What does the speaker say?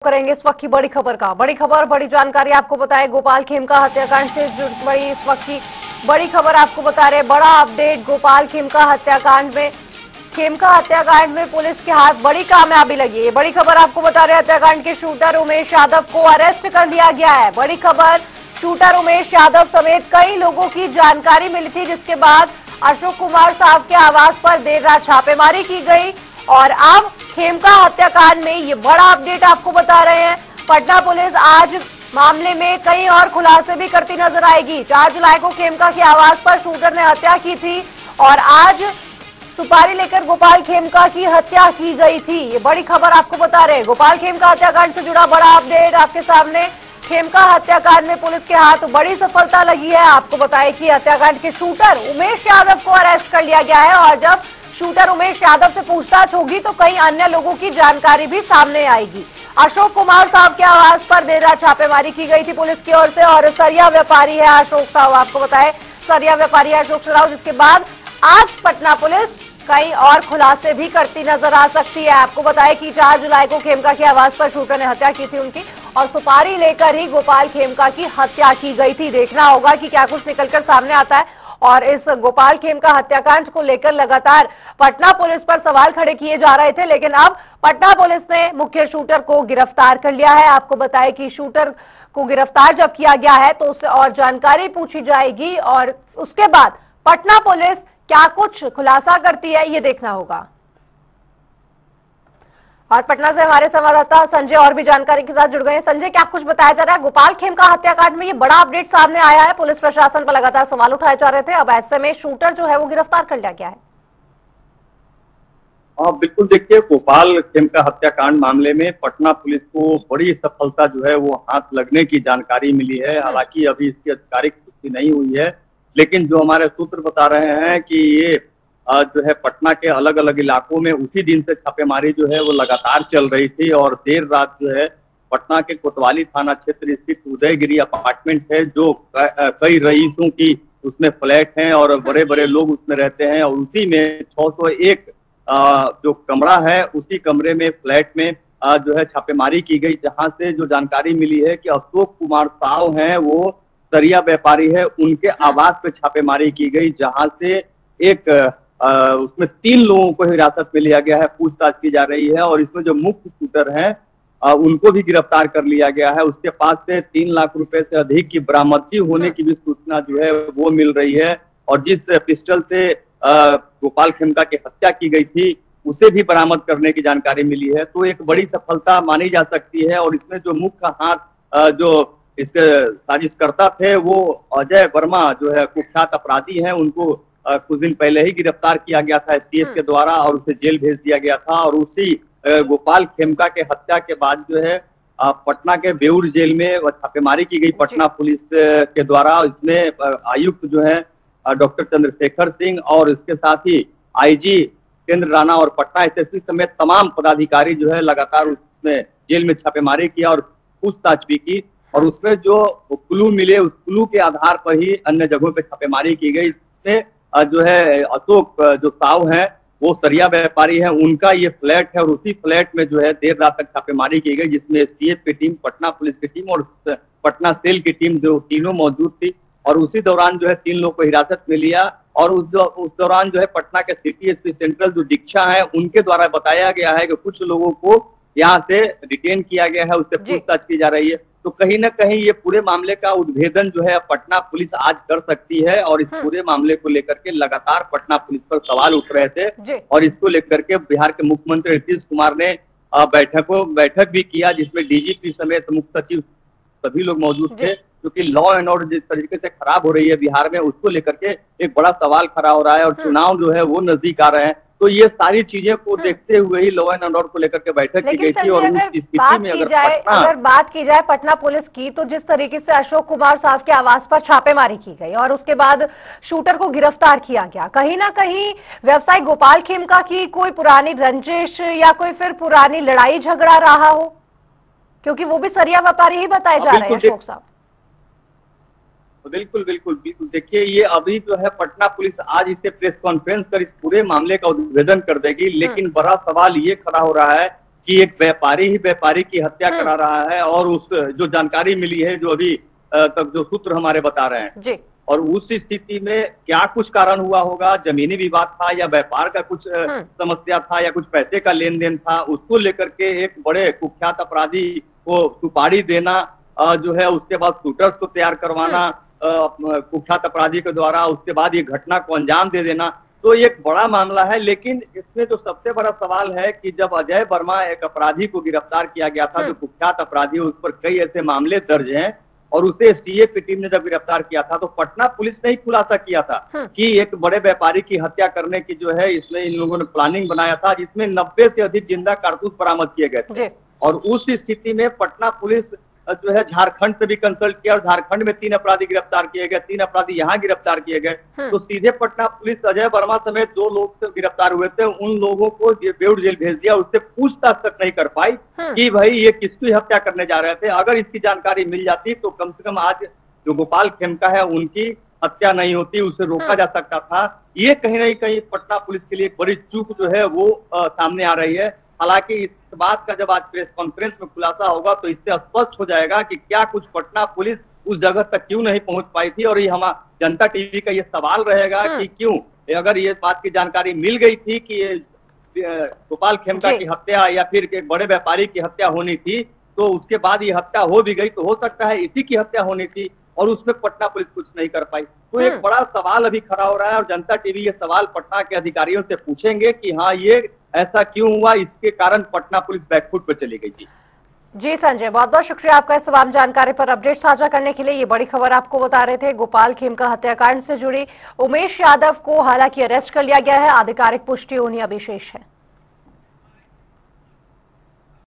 करेंगे इस वक्त की बड़ी खबर का। बड़ी खबर, बड़ी जानकारी आपको बताए गोपाल खेमका हत्याकांड से जुड़ी इस वक्त की बड़ी खबर आपको बता रहे। बड़ा अपडेट गोपाल खेमका हत्याकांड में। खेमका हत्याकांड में पुलिस के हाथ बड़ी कामयाबी लगी है। बड़ी खबर आपको बता रहे, हत्याकांड के शूटर उमेश यादव को अरेस्ट कर लिया गया है। बड़ी खबर, शूटर उमेश यादव समेत कई लोगों की जानकारी मिली थी, जिसके बाद अशोक कुमार साहब के आवास पर देर रात छापेमारी की गई और अब खेमका हत्याकांड में ये बड़ा अपडेट आपको बता रहे हैं। पटना पुलिस आज मामले में कई और खुलासे भी करती नजर आएगी। 4 जुलाई को खेमका के आवास पर शूटर ने हत्या की थी और आज सुपारी लेकर गोपाल खेमका की हत्या की गई थी। ये बड़ी खबर आपको बता रहे हैं। गोपाल खेमका हत्याकांड से जुड़ा बड़ा अपडेट आपके सामने। खेमका हत्याकांड में पुलिस के हाथ बड़ी सफलता लगी है। आपको बताएं कि हत्याकांड के शूटर उमेश यादव को अरेस्ट कर लिया गया है और जब शूटर उमेश यादव से पूछताछ होगी तो कई अन्य लोगों की जानकारी भी सामने आएगी। अशोक कुमार साहब के आवास पर देर रात छापेमारी की गई थी पुलिस की ओर से और सरिया व्यापारी है अशोक साहब, आपको बताएं सरिया व्यापारी है अशोक साहब, जिसके बाद आज पटना पुलिस कई और खुलासे भी करती नजर आ सकती है। आपको बताएं कि 4 जुलाई को खेमका के आवास पर शूटर ने हत्या की थी उनकी और सुपारी लेकर ही गोपाल खेमका की हत्या की गई थी। देखना होगा कि क्या कुछ निकलकर सामने आता है। और इस गोपाल खेमका हत्याकांड को लेकर लगातार पटना पुलिस पर सवाल खड़े किए जा रहे थे, लेकिन अब पटना पुलिस ने मुख्य शूटर को गिरफ्तार कर लिया है। आपको बताएं कि शूटर को गिरफ्तार जब किया गया है तो उससे और जानकारी पूछी जाएगी और उसके बाद पटना पुलिस क्या कुछ खुलासा करती है ये देखना होगा। और पटना से हमारे संवाददाता संजय और भी जानकारी के साथ जुड़ गए हैं। संजय, क्या कुछ बताया जा रहा है? गोपाल खेमका हत्याकांड में ये बड़ा अपडेट सामने आया है। पुलिस प्रशासन पर लगातार सवाल उठाए जा रहे थे, अब ऐसे में शूटर जो है वो गिरफ्तार कर लिया गया है। हाँ बिल्कुल, देखिए गोपाल खेमका हत्याकांड मामले में पटना पुलिस को बड़ी सफलता जो है वो हाथ लगने की जानकारी मिली है। हालांकि अभी इसकी आधिकारिक पुष्टि नहीं हुई है, लेकिन जो हमारे सूत्र बता रहे हैं कि ये जो है पटना के अलग अलग इलाकों में उसी दिन से छापेमारी जो है वो लगातार चल रही थी और देर रात जो है पटना के कोतवाली थाना क्षेत्र स्थित उदयगिरी अपार्टमेंट है, जो कई रईसों की उसमें फ्लैट हैं और बड़े बड़े लोग उसमें रहते हैं और उसी में 601 जो कमरा है उसी कमरे में फ्लैट में जो है छापेमारी की गई, जहां से जो जानकारी मिली है कि अशोक कुमार साव हैं, वो सरिया व्यापारी है, उनके आवास पे छापेमारी की गई, जहां से एक उसमें 3 लोगों को हिरासत में लिया गया है, पूछताछ की जा रही है और इसमें जो मुख्य शूटर हैं उनको भी गिरफ्तार कर लिया गया है। उसके पास से 3 लाख रुपए से अधिक की बरामदगी होने की भी सूचना जो है वो मिल रही है और जिस पिस्टल से गोपाल खेमका की हत्या की गई थी उसे भी बरामद करने की जानकारी मिली है। तो एक बड़ी सफलता मानी जा सकती है और इसमें जो मुख्य हाथ जो इसके साजिशकर्ता थे वो अजय वर्मा जो है कुख्यात अपराधी हैं, उनको कुछ दिन पहले ही गिरफ्तार किया गया था एसटीएफ के द्वारा और उसे जेल भेज दिया गया था और उसी गोपाल खेमका के हत्या के बाद जो है पटना के बेउर जेल में छापेमारी की गई पटना पुलिस के द्वारा। इसमें आयुक्त जो है डॉक्टर चंद्रशेखर सिंह और इसके साथ ही आईजी केंद्र राणा और पटना एसएसपी समेत तमाम पदाधिकारी जो है लगातार उसमें जेल में छापेमारी किया और पूछताछ भी की और उसमें जो क्लू मिले उस क्लू के आधार पर ही अन्य जगहों पर छापेमारी की गई। इसमें जो है अशोक जो साव हैं वो सरिया व्यापारी हैं, उनका ये फ्लैट है और उसी फ्लैट में जो है देर रात तक छापेमारी की गई, जिसमें एसटीएफ की टीम, पटना पुलिस की टीम और पटना सेल की टीम जो तीनों मौजूद थी और उसी दौरान जो है 3 लोगों को हिरासत में लिया और उस दौरान जो है पटना के सिटी एसपी सेंट्रल जो दीक्षा है उनके द्वारा बताया गया है कि कुछ लोगों को यहाँ से डिटेन किया गया है, उससे पूछताछ की जा रही है। तो कहीं ना कहीं ये पूरे मामले का उद्भेदन जो है पटना पुलिस आज कर सकती है और इस पूरे मामले को लेकर के लगातार पटना पुलिस पर सवाल उठ रहे थे और इसको लेकर के बिहार के मुख्यमंत्री नीतीश कुमार ने बैठक भी किया, जिसमें डीजीपी समेत मुख्य सचिव सभी लोग मौजूद थे, क्योंकि लॉ एंड ऑर्डर जिस तरीके से खराब हो रही है बिहार में उसको लेकर के एक बड़ा सवाल खड़ा हो रहा है और चुनाव जो है वो नजदीक आ रहे हैं। तो ये सारी चीजें को देखते हुए ही लॉ एंड ऑर्डर को लेकर के बैठक की गई थी और उस स्थिति में अगर बात की जाए पटना पुलिस की, तो जिस तरीके से अशोक कुमार साहब के आवास पर छापेमारी की गई और उसके बाद शूटर को गिरफ्तार किया गया, कहीं ना कहीं व्यवसायी गोपाल खेमका की कोई पुरानी रंजिश या कोई फिर पुरानी लड़ाई झगड़ा रहा हो, क्योंकि वो भी सरिया व्यापारी ही बताए जा रहे हैं अशोक साहब। बिल्कुल बिल्कुल बिल्कुल, देखिए ये अभी जो है पटना पुलिस आज इसे प्रेस कॉन्फ्रेंस कर इस पूरे मामले का उद्भेदन कर देगी, लेकिन बड़ा सवाल ये खड़ा हो रहा है कि एक व्यापारी ही व्यापारी की हत्या करा रहा है, और उस जो जानकारी मिली है, जो अभी तक जो सूत्र हमारे बता रहे हैं जी। और उस स्थिति में क्या कुछ कारण हुआ होगा, जमीनी विवाद था या व्यापार का कुछ समस्या था या कुछ पैसे का लेन देन था, उसको लेकर के एक बड़े कुख्यात अपराधी को सुपारी देना, जो है उसके बाद शूटर्स को तैयार करवाना कुख्यात अपराधी के द्वारा, उसके बाद ये घटना को अंजाम दे देना, तो एक बड़ा मामला है। लेकिन इसमें जो सबसे बड़ा सवाल है कि जब अजय वर्मा एक अपराधी को गिरफ्तार किया गया था, जो कुख्यात अपराधी, उस पर कई ऐसे मामले दर्ज हैं, और उसे एसटीएफ की टीम ने जब गिरफ्तार किया था तो पटना पुलिस ने ही खुलासा किया था कि एक बड़े व्यापारी की हत्या करने की जो है इसमें इन लोगों ने प्लानिंग बनाया था, जिसमें 90 से अधिक जिंदा कारतूस बरामद किए गए थे। और उस स्थिति में पटना पुलिस जो है झारखंड से भी कंसल्ट किया और झारखंड में 3 अपराधी गिरफ्तार किए गए, 3 अपराधी यहाँ गिरफ्तार किए गए। तो सीधे पटना पुलिस अजय वर्मा समेत 2 लोग गिरफ्तार हुए थे, उन लोगों को बेऊर जेल भेज दिया, उससे पूछताछ तक नहीं कर पाई कि भाई ये किसकी हत्या करने जा रहे थे। अगर इसकी जानकारी मिल जाती तो कम से कम आज जो गोपाल खेमका है उनकी हत्या नहीं होती, उसे रोका जा सकता था। ये कहीं ना कहीं पटना पुलिस के लिए एक बड़ी चूक जो है वो सामने आ रही है। हालांकि इस बात का जब आज प्रेस कॉन्फ्रेंस में खुलासा होगा तो इससे स्पष्ट हो जाएगा कि क्या कुछ पटना पुलिस उस जगह तक क्यों नहीं पहुंच पाई थी। और ये हमारा जनता टीवी का ये सवाल रहेगा कि क्यों, अगर ये बात की जानकारी मिल गई थी कि ये गोपाल खेमका की हत्या या फिर एक बड़े व्यापारी की हत्या होनी थी, तो उसके बाद ये हत्या हो भी गई तो हो सकता है इसी की हत्या होनी थी और उसमें पटना पुलिस कुछ नहीं कर पाई। तो एक बड़ा सवाल अभी खड़ा हो रहा है और जनता टीवी ये सवाल पटना के अधिकारियों से पूछेंगे कि हाँ ये ऐसा क्यों हुआ, इसके कारण पटना पुलिस बैकफुट पर चली गई थी। जी संजय, बहुत बहुत शुक्रिया आपका इस तमाम जानकारी पर अपडेट साझा करने के लिए। ये बड़ी खबर आपको बता रहे थे, गोपाल खेमका हत्याकांड से जुड़ी उमेश यादव को हालांकि अरेस्ट कर लिया गया है, आधिकारिक पुष्टि होनी अभी शेष है।